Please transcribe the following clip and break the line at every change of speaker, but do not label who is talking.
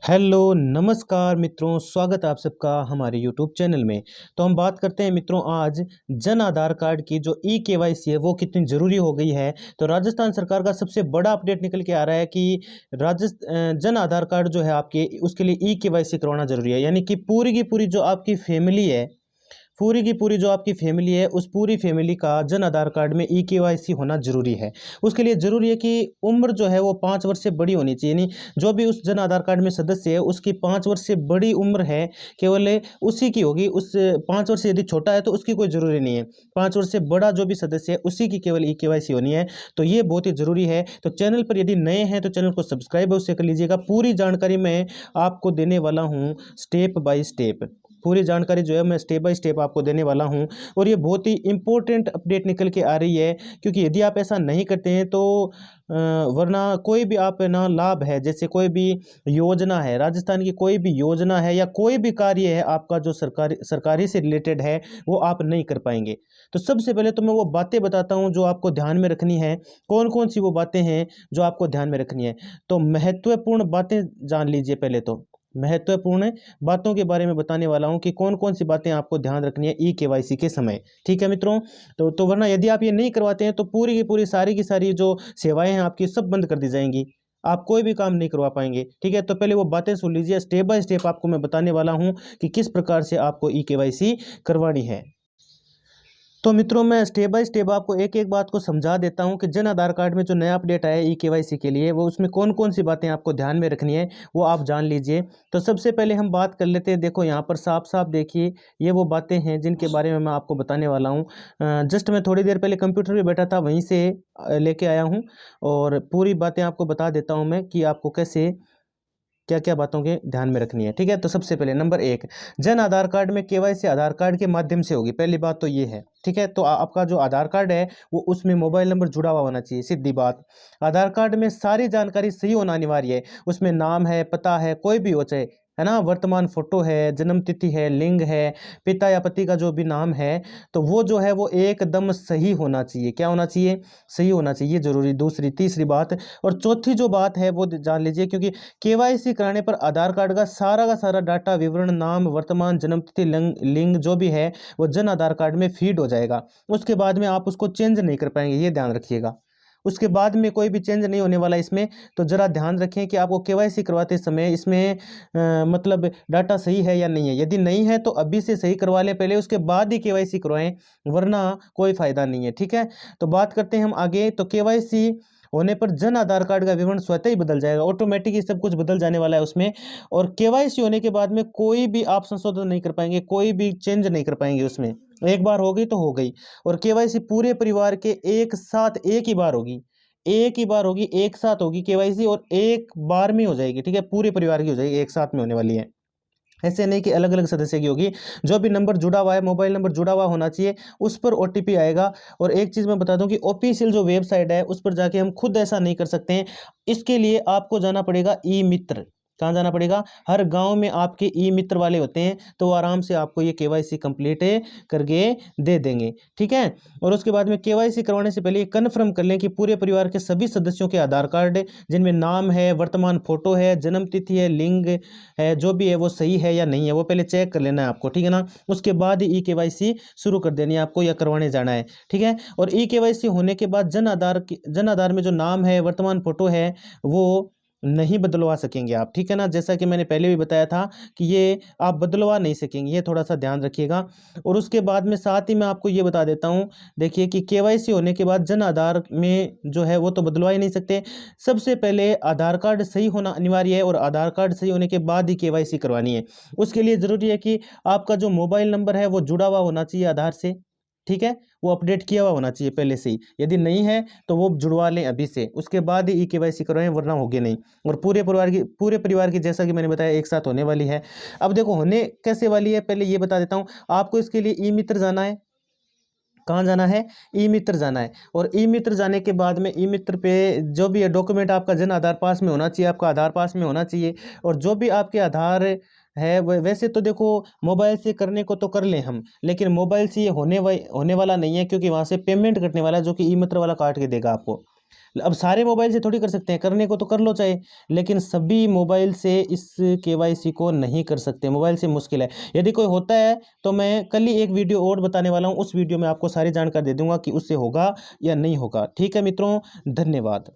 Hello नमस्कार मित्रों, स्वागत है आप सबका हमारे यूट्यूब चैनल में। तो हम बात करते हैं मित्रों आज जन आधार कार्ड की जो ई केवाईसी है वो कितनी ज़रूरी हो गई है। तो राजस्थान सरकार का सबसे बड़ा अपडेट निकल के आ रहा है कि जन आधार कार्ड जो है आपके उसके लिए ई केवाईसी करवाना ज़रूरी है। यानी कि पूरी की पूरी जो आपकी फैमिली है, पूरी की पूरी जो आपकी फैमिली है उस पूरी फैमिली का जन आधार कार्ड में ई केवाईसी होना ज़रूरी है। उसके लिए ज़रूरी है कि उम्र जो है वो 5 वर्ष से बड़ी होनी चाहिए। यानी जो भी उस जन आधार कार्ड में सदस्य है उसकी 5 वर्ष से बड़ी उम्र है, केवल उसी की होगी। उस 5 वर्ष से यदि छोटा है तो उसकी कोई ज़रूरी नहीं है। 5 वर्ष से बड़ा जो भी सदस्य है उसी की केवल ई केवाईसी होनी है। तो ये बहुत ही ज़रूरी है। तो चैनल पर यदि नए हैं तो चैनल को सब्सक्राइब अवश्य कर लीजिएगा। पूरी जानकारी मैं आपको देने वाला हूँ स्टेप बाय स्टेप। पूरी जानकारी जो है मैं स्टेप बाय स्टेप आपको देने वाला हूँ। और ये बहुत ही इम्पोर्टेंट अपडेट निकल के आ रही है, क्योंकि यदि आप ऐसा नहीं करते हैं तो वरना कोई भी आप ना लाभ है, जैसे कोई भी योजना है, राजस्थान की कोई भी योजना है या कोई भी कार्य है आपका जो सरकारी से रिलेटेड है, वो आप नहीं कर पाएंगे। तो सबसे पहले तो मैं वो बातें बताता हूँ जो आपको ध्यान में रखनी है। कौन कौन सी वो बातें हैं जो आपको ध्यान में रखनी है? तो महत्वपूर्ण बातें जान लीजिए। पहले तो महत्वपूर्ण बातों के बारे में बताने वाला हूं कि कौन कौन सी बातें आपको ध्यान रखनी है ई केवाईसी के समय। ठीक है मित्रों? तो वरना यदि आप ये नहीं करवाते हैं तो पूरी की पूरी सारी की सारी जो सेवाएं हैं आपकी सब बंद कर दी जाएंगी। आप कोई भी काम नहीं करवा पाएंगे। ठीक है? तो पहले वो बातें सुन लीजिए। स्टेप बाय स्टेप आपको मैं बताने वाला हूं कि किस प्रकार से आपको ई केवाईसी करवानी है। तो मित्रों मैं स्टेप बाय स्टेप आपको एक एक बात को समझा देता हूं कि जन आधार कार्ड में जो नया अपडेट आया है ई केवाईसी के लिए, वो उसमें कौन कौन सी बातें आपको ध्यान में रखनी है वो आप जान लीजिए। तो सबसे पहले हम बात कर लेते हैं। देखो यहाँ पर साफ साफ देखिए, ये वो बातें हैं जिनके बारे में मैं आपको बताने वाला हूँ। जस्ट मैं थोड़ी देर पहले कंप्यूटर पे बैठा था, वहीं से लेके आया हूँ और पूरी बातें आपको बता देता हूँ मैं कि आपको कैसे क्या क्या बातों के ध्यान में रखनी है। ठीक है? तो सबसे पहले नंबर एक, जन आधार कार्ड में केवाईसी आधार कार्ड के माध्यम से होगी। पहली बात तो ये है। ठीक है? तो आपका जो आधार कार्ड है वो उसमें मोबाइल नंबर जुड़ा हुआ होना चाहिए। सीधी बात। आधार कार्ड में सारी जानकारी सही होना अनिवार्य है। उसमें नाम है, पता है, कोई भी हो चाहे, है ना, वर्तमान फोटो है, जन्म तिथि है, लिंग है, पिता या पति का जो भी नाम है, तो वो जो है वो एकदम सही होना चाहिए। क्या होना चाहिए? सही होना चाहिए। जरूरी। दूसरी तीसरी बात और चौथी जो बात है वो जान लीजिए, क्योंकि केवाईसी कराने पर आधार कार्ड का सारा डाटा, विवरण, नाम, वर्तमान, जन्म तिथि, लिंग जो भी है वो जन आधार कार्ड में फीड हो जाएगा। उसके बाद में आप उसको चेंज नहीं कर पाएंगे, ये ध्यान रखिएगा। उसके बाद में कोई भी चेंज नहीं होने वाला इसमें। तो जरा ध्यान रखें कि आपको केवाईसी करवाते समय इसमें मतलब डाटा सही है या नहीं है। यदि नहीं है तो अभी से सही करवा लें पहले, उसके बाद ही केवाईसी करवाएं, वरना कोई फायदा नहीं है। ठीक है? तो बात करते हैं हम आगे। तो केवाईसी होने पर जन आधार कार्ड का विवरण स्वतः ही बदल जाएगा। ऑटोमेटिक ही सब कुछ बदल जाने वाला है उसमें। और केवाईसी होने के बाद में कोई भी आप संशोधन नहीं कर पाएंगे, कोई भी चेंज नहीं कर पाएंगे उसमें। एक बार हो गई तो हो गई। और केवाईसी पूरे परिवार के एक साथ एक ही बार होगी। एक ही बार होगी, एक साथ होगी केवाईसी और एक बार में हो जाएगी। ठीक है? पूरे परिवार की हो जाएगी, एक साथ में होने वाली है। ऐसे नहीं कि अलग अलग सदस्य की होगी। जो भी नंबर जुड़ा हुआ है, मोबाइल नंबर जुड़ा हुआ होना चाहिए, उस पर ओटीपी आएगा। और एक चीज़ मैं बता दूं कि ऑफिशियल जो वेबसाइट है उस पर जाके हम खुद ऐसा नहीं कर सकते हैं। इसके लिए आपको जाना पड़ेगा ई मित्र। कहाँ जाना पड़ेगा? हर गांव में आपके ई मित्र वाले होते हैं, तो वो आराम से आपको ये केवाईसी कंप्लीट करके दे देंगे। ठीक है? और उसके बाद में केवाईसी करवाने से पहले कन्फर्म कर लें कि पूरे परिवार के सभी सदस्यों के आधार कार्ड जिनमें नाम है, वर्तमान फोटो है, जन्म तिथि है, लिंग है, जो भी है वो सही है या नहीं है, वो पहले चेक कर लेना है आपको। ठीक है ना? उसके बाद ही ई केवाईसी शुरू कर देनी है आपको या करवाने जाना है। ठीक है? और ई केवाईसी होने के बाद जन आधार में जो नाम है, वर्तमान फोटो है, वो नहीं बदलवा सकेंगे आप। ठीक है ना? जैसा कि मैंने पहले भी बताया था कि ये आप बदलवा नहीं सकेंगे, ये थोड़ा सा ध्यान रखिएगा। और उसके बाद में साथ ही मैं आपको ये बता देता हूँ, देखिए कि केवाईसी होने के बाद जन आधार में जो है वो तो बदलवा ही नहीं सकते। सबसे पहले आधार कार्ड सही होना अनिवार्य है और आधार कार्ड सही होने के बाद ही केवाईसी करवानी है। उसके लिए ज़रूरी है कि आपका जो मोबाइल नंबर है वो जुड़ा हुआ होना चाहिए आधार से। ठीक है? वो अपडेट किया हुआ होना चाहिए पहले से ही। यदि नहीं है तो वो जुड़वा लें अभी से, उसके बाद ही ई केवाईसी करवाएं, वरना होगे नहीं। और पूरे परिवार की जैसा कि मैंने बताया एक साथ होने वाली है। अब देखो होने कैसे वाली है, पहले ये बता देता हूँ आपको। इसके लिए ई मित्र जाना है। कहाँ जाना है? ई मित्र जाना है। और ई मित्र जाने के बाद में ई मित्र पे जो भी है डॉक्यूमेंट आपका जन आधार पास में होना चाहिए, आपका आधार पास में होना चाहिए। और जो भी आपके आधार है वैसे तो देखो मोबाइल से करने को तो कर लें हम, लेकिन मोबाइल से ये होने वाला नहीं है, क्योंकि वहाँ से पेमेंट कटने वाला है जो कि ई मित्र वाला काट के देगा आपको। अब सारे मोबाइल से थोड़ी कर सकते हैं, करने को तो कर लो चाहे, लेकिन सभी मोबाइल से इस केवाईसी को नहीं कर सकते, मोबाइल से मुश्किल है। यदि कोई होता है तो मैं कल ही एक वीडियो और बताने वाला हूँ, उस वीडियो में आपको सारी जानकारी दे दूंगा कि उससे होगा या नहीं होगा। ठीक है मित्रों, धन्यवाद।